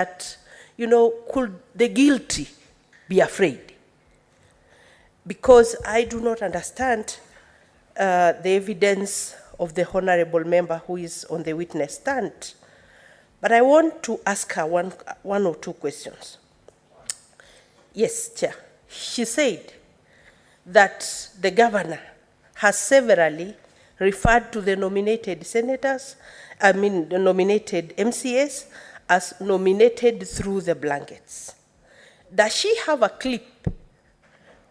that, could the guilty be afraid? Because I do not understand the evidence of the honorable member who is on the witness stand. But I want to ask her one or two questions. Yes, Chair. She said that the governor has severally referred to the nominated senators, the nominated MCAs, as nominated through the blankets. Does she have a clip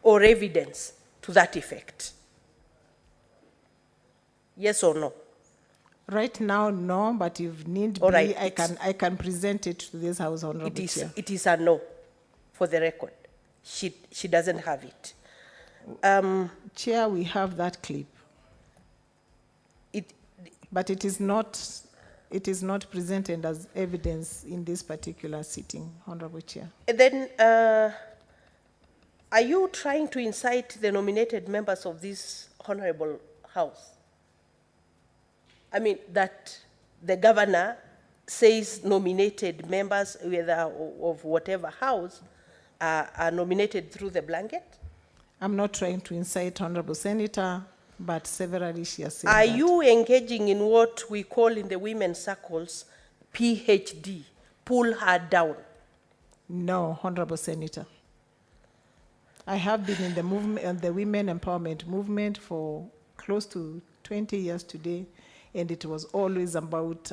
or evidence to that effect? Yes or no? Right now, no, but if need All be, right, I can present it to this House, Honorable Chair. It is a no, for the record. She doesn't have it. Chair, we have that clip. But it is not presented as evidence in this particular sitting, Honorable Chair. And then, are you trying to incite the nominated members of this honorable House? I mean, that the governor says nominated members, whether of whatever House, are nominated through the blanket? I'm not trying to incite Honorable Senator, but severally she has said Are that. you engaging in what we call in the women's circles, PhD, pull her down? No, Honorable Senator. I have been in the movement, the women empowerment movement for close to 20 years today, and it was always about,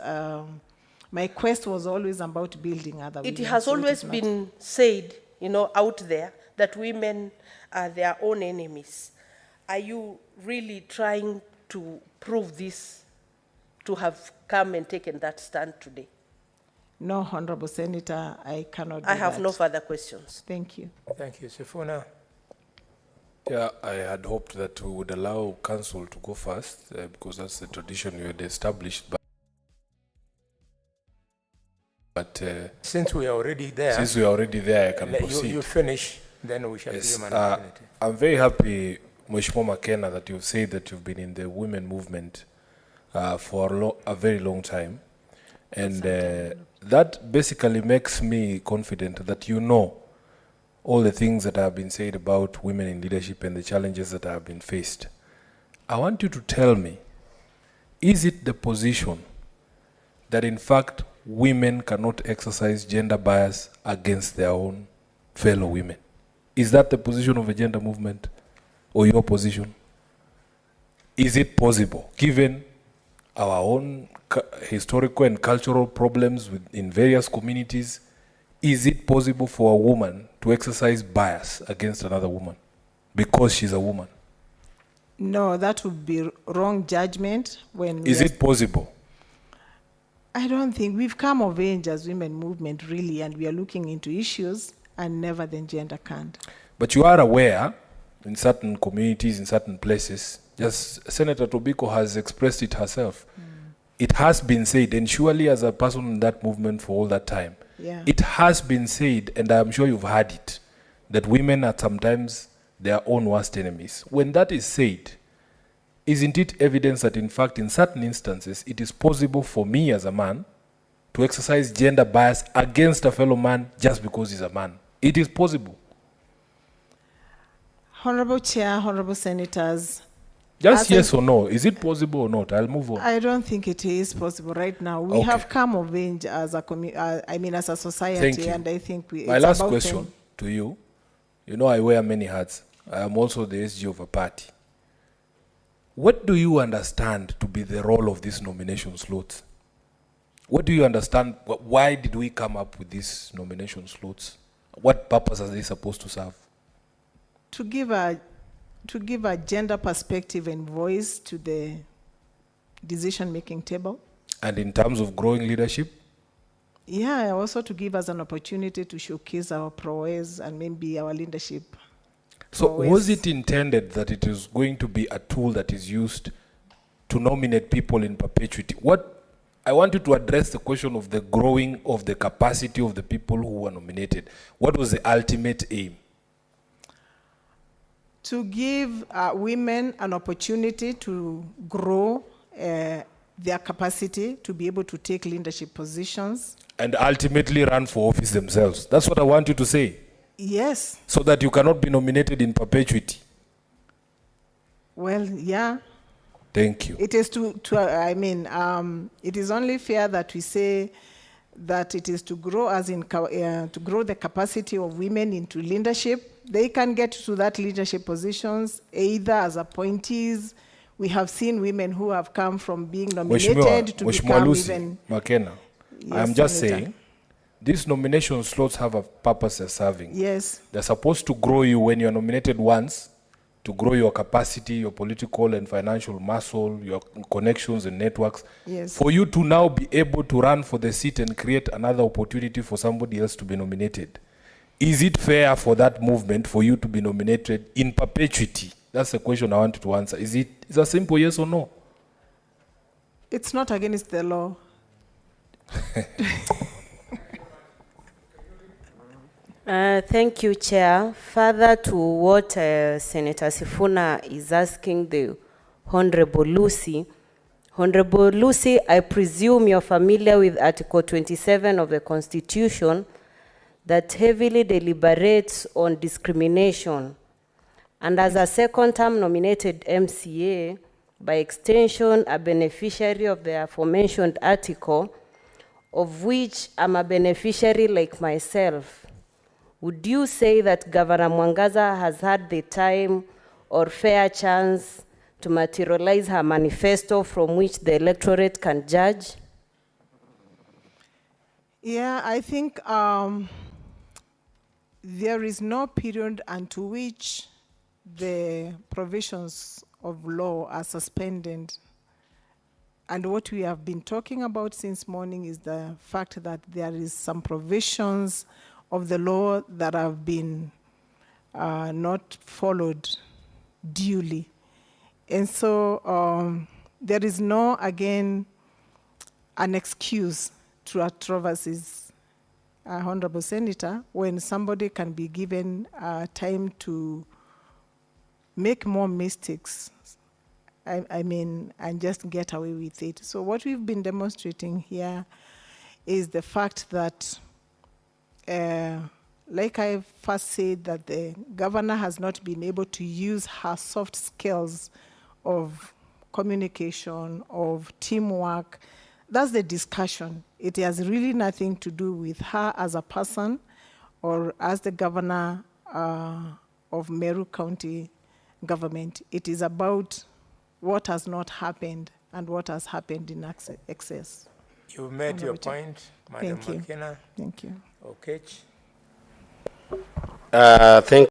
my quest was always about building other women. It has always been said, out there, that women are their own enemies. Are you really trying to prove this, to have come and taken that stand today? No, Honorable Senator, I cannot do I have that. no further questions. Thank you. Thank you. Sifuna. Yeah, I had hoped that we would allow council to go first because that's the tradition we had established. But Since we are already there, I can proceed. you finish, then we shall give Yes, you an opportunity. I'm very happy, Mheshimiwa Makena, that you've said that you've been in the women movement for a very long time. And that basically makes me confident that you know all the things that have been said about women in leadership and the challenges that have been faced. I want you to tell me, is it the position that in fact women cannot exercise gender bias against their own fellow women? Is that the position of a gender movement or your position? Is it possible, given our own historical and cultural problems in various communities, is it possible for a woman to exercise bias against another woman because she's a woman? No, that would be wrong judgment. Is it possible? I don't think we've come of age as women movement really, and we are looking into issues, and never the gender can't. But you are aware in certain communities, in certain places, just Senator Tobiko has expressed it herself. It has been said, and surely as a person in that movement for all that time, Yeah. it has been said, and I'm sure you've heard it, that women are sometimes their own worst enemies. When that is said, isn't it evidence that in fact in certain instances it is possible for me as a man to exercise gender bias against a fellow man just because he's a man? It is possible. Honorable Chair, Honorable Senators. Just yes or no. Is it possible or not? I'll move on. I don't think it is possible right now. We have come of age as a as a society. Thank you. And I think My last question to you. You know I wear many hats. I am also the SG of a party. What do you understand to be the role of this nomination slot? What do you understand? Why did we come up with these nomination slots? What purpose are they supposed to serve? To give a gender perspective and voice to the decision-making table. And in terms of growing leadership? Yeah, also to give us an opportunity to showcase our prowess and maybe our leadership. So was it intended that it is going to be a tool that is used to nominate people in perpetuity? I want you to address the question of the growing of the capacity of the people who were nominated. What was the ultimate aim? To give women an opportunity to grow their capacity to be able to take leadership positions. And ultimately run for office themselves. That's what I want you to say. Yes. So that you cannot be nominated in perpetuity. Well, yeah. Thank you. It is it is only fair that we say that it is to grow to grow the capacity of women into leadership. They can get to that leadership positions either as appointees. We have seen women who have come from being nominated to become Lucy even. McKenna, Yes, I am just Senator. saying, these nomination slots have a purpose they're serving. Yes. They're supposed to grow you when you're nominated once, to grow your capacity, your political and financial muscle, your connections and networks. Yes. For you to now be able to run for the seat and create another opportunity for somebody else to be nominated. Is it fair for that movement for you to be nominated in perpetuity? That's the question I want you to answer. Is it a simple yes or no? It's not against the law. Thank you, Chair. Further to what Senator Sifuna is asking the Honorable Lucy. Honorable Lucy, I presume you're familiar with Article 27 of the Constitution that heavily deliberates on discrimination. And as a second-term nominated MCA, by extension, a beneficiary of the aforementioned article, of which I'm a beneficiary like myself, would you say that Governor Mwangaza has had the time or fair chance to materialize her manifesto from which the electorate can judge? Yeah, I think there is no period unto which the provisions of law are suspended. And what we have been talking about since morning is the fact that there is some provisions of the law that have been not followed duly. And so there is no, again, an excuse to controversies, Honorable Senator, when somebody can be given time to make more mistakes, and just get away with it. So what we've been demonstrating here is the fact that like I first said, that the governor has not been able to use her soft skills of communication, of teamwork. That's the discussion. It has really nothing to do with her as a person or as the governor of Meru County government. It is about what has not happened and what has happened in excess. You made your point, Madam Thank you. McKenna. Thank you. Okay. Thank